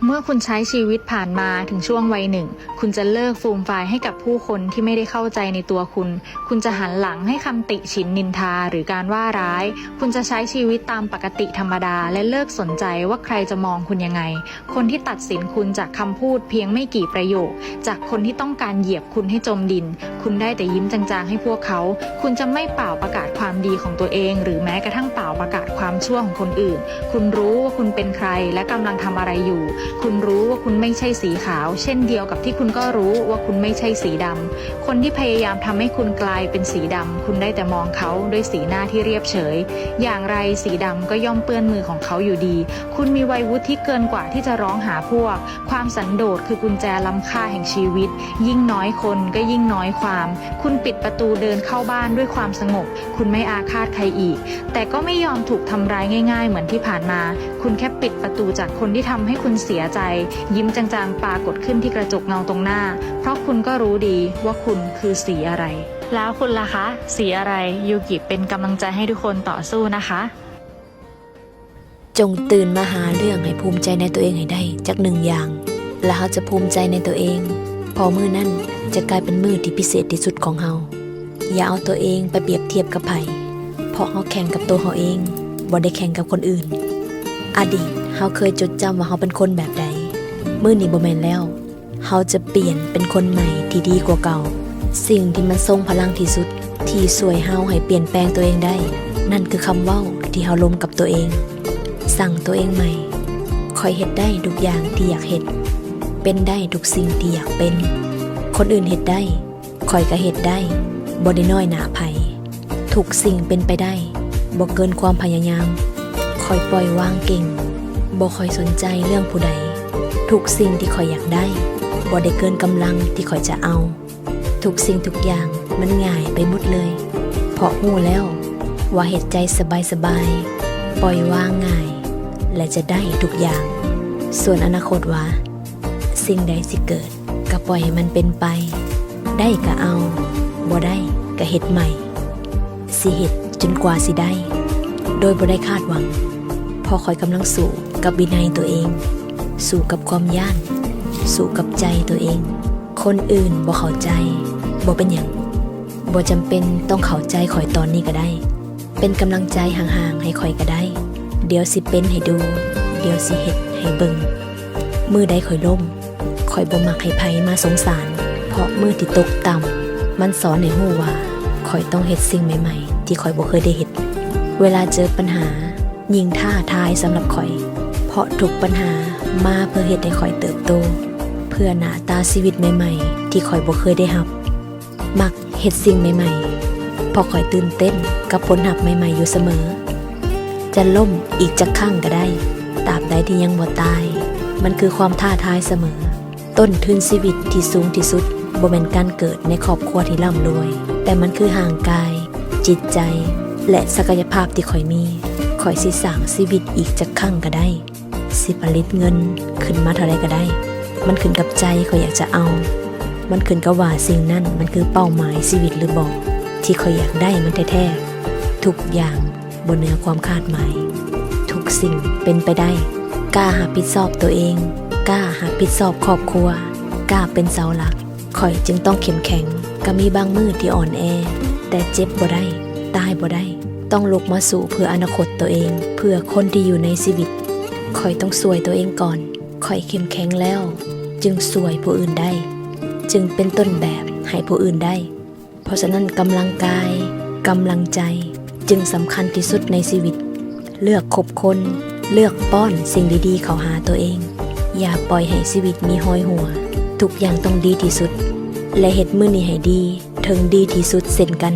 เมื่อคุณใช้ชีวิตผ่านมาถึงช่วงวัยหนึ่งคุณจะเลิกฟูมฟายให้กับผู้คนที่ไม่ได้เข้าใจในตัวคุณจะหันหลังให้คำติฉินนินทาหรือการว่าร้ายคุณจะใช้ชีวิตตามปกติธรรมดาและเลิกสนใจว่าใครจะมองคุณยังไงคนที่ตัดสินคุณจากคำพูดเพียงไม่กี่ประโยคจากคนที่ต้องการเหยียบคุณให้จมดินคุณได้แต่ยิ้มจางๆให้พวกเขาคุณจะไม่เป่าประกาศความดีของตัวเองหรือแม้กระทั่งเป่าประกาศความชั่วของคนอื่นคุณรู้ว่าคุณเป็นใครและกำลังทำอะไรอยู่คุณรู้ว่าคุณไม่ใช่สีขาวเช่นเดียวกับที่คุณก็รู้ว่าคุณไม่ใช่สีดำคนที่พยายามทำให้คุณกลายเป็นสีดำคุณได้แต่มองเขาด้วยสีหน้าที่เรียบเฉยอย่างไรสีดำก็ย่อมเปื้อนมือของเขาอยู่ดีคุณมีวัยวุฒิที่เกินกว่าที่จะร้องหาพวกความสันโดษคือกุญแจล้ำค่าแห่งชีวิตยิ่งน้อยคนก็ยิ่งน้อยความคุณปิดประตูเดินเข้าบ้านด้วยความสงบคุณไม่อาฆาตใครอีกแต่ก็ไม่ยอมถูกทำร้ายง่ายๆเหมือนที่ผ่านมาคุณแค่ปิดประตูจากคนที่ทำให้คุณเสียใจยิ้มจางๆปรากฏขึ้นที่กระจกเงาตรงหน้าเพราะคุณก็รู้ดีว่าคุณคือสีอะไรแล้วคุณล่ะคะสีอะไรยูกิเป็นกำลังใจให้ทุกคนต่อสู้นะคะจงตื่นมาหาเรื่องให้ภูมิใจในตัวเองให้ได้จากหนึ่งอย่างและเขาจะภูมิใจในตัวเองพอมื้อนั้นจะกลายเป็นมื้อที่พิเศษที่สุดของเฮาอย่าเอาตัวเองไปเปรียบเทียบกับไผเพราะเฮาแข่งกับตัวเฮาเองบ่ได้แข่งกับคนอื่นอดีตเฮาเคยจดจำว่าเฮาเป็นคนแบบใดมื้อนี้บ่แม่นแล้วเฮาจะเปลี่ยนเป็นคนใหม่ที่ดีกว่าเก่าสิ่งที่มันทรงพลังที่สุดที่ช่วยเฮาให้เปลี่ยนแปลงตัวเองได้นั่นคือคำเว้าที่เฮาลมกับตัวเองสั่งตัวเองใหม่คอยเฮ็ดได้ทุกอย่างที่อยากเฮ็ดเป็นได้ทุกสิ่งที่อยากเป็นคนอื่นเฮ็ดได้คอยก็เฮ็ดได้บ่ได้น้อยหน้าไผทุกสิ่งเป็นไปได้บ่เกินความพยายามคอยปล่อยวางเก่งบ่คอยสนใจเรื่องผู้ใดทุกสิ่งที่คอยอยากได้บ่ได้เกินกำลังที่คอยจะเอาทุกสิ่งทุกอย่างมันง่ายไปหมดเลยเพราะฮู้แล้วว่าเฮ็ดใจสบายๆปล่อยวางง่ายและจะได้ทุกอย่างส่วนอนาคตว่าสิ่งใดสิเกิดก็ปล่อยให้มันเป็นไปได้ก็เอาบ่ได้ก็เฮ็ดใหม่สิเฮ็ดจนกว่าสิได้โดยบ่ได้คาดหวังพอคอยกำลังสู้กับวินัยตัวเองสู้กับความย่านสู้กับใจตัวเองคนอื่นบ่เข้าใจบ่เป็นหยังบ่จำเป็นต้องเข้าใจคอยตอนนี้ก็ได้เป็นกำลังใจห่างๆให้คอยก็ได้เดี๋ยวสิเป็นให้ดูเดี๋ยวสิเฮ็ดให้เบิ่งมือใดคอยล้มคอยบ่มักให้ไผมาสงสารเพราะมือที่ตกต่ำมันสอนให้ฮู้ว่าคอยต้องเฮ็ดสิ่งใหม่ๆที่คอยบ่เคยได้เฮ็ดเวลาเจอปัญหายิ่งท้าทายสำหรับคอยเพราะทุกปัญหามาเพื่อเฮ็ดให้คอยเติบโตเพื่อหน้าตาชีวิตใหม่ๆที่คอยบ่เคยได้รับมักเฮ็ดสิ่งใหม่ๆเพราะคอยตื่นเต้นกับผลลัพธ์ใหม่ๆอยู่เสมอจะล้มอีกจักครั้งก็ได้ตราบใดที่ยังบ่ตายมันคือความท้าทายเสมอต้นทุนชีวิตที่สูงที่สุดบ่แม่นการเกิดในครอบครัวที่ร่ำรวยแต่มันคือห่างกายจิตใจและศักยภาพที่ข่อยมีข่อยสิสร้างชีวิตอีกจักครั้งก็ได้สิผลิตเงินขึ้นมาเท่าใดก็ได้มันขึ้นกับใจข่อยอยากจะเอามันขึ้นกับว่าสิ่งนั้นมันคือเป้าหมายชีวิตหรือบ่ที่ข่อยอยากได้มันแท้ๆทุกอย่างบนเหนือความคาดหมายทุกสิ่งเป็นไปได้กล้ารับผิดชอบตัวเองกล้ารับผิดชอบครอบครัวกล้าเป็นเสาหลักข่อยจึงต้องเข้มแข็งก็มีบางมื้อที่อ่อนแอแต่เจ็บบ่ได้ตายบ่ได้ต้องลุกมาสู้เพื่ออนาคตตัวเองเพื่อคนที่อยู่ในชีวิตข่อยต้องช่วยตัวเองก่อนข่อยเข้มแข็งแล้วจึงช่วยผู้อื่นได้จึงเป็นต้นแบบให้ผู้อื่นได้เพราะฉะนั้นกำลังกายกำลังใจจึงสำคัญที่สุดในชีวิตเลือกคบคนเลือกป้อนสิ่งดีๆเข้าหาตัวเองอย่าปล่อยให้ชีวิตมีห้อยหัวทุกอย่างต้องดีที่สุดและเฮ็ดมื้อนี้ให้ดีถึงดีที่สุดเช่นกัน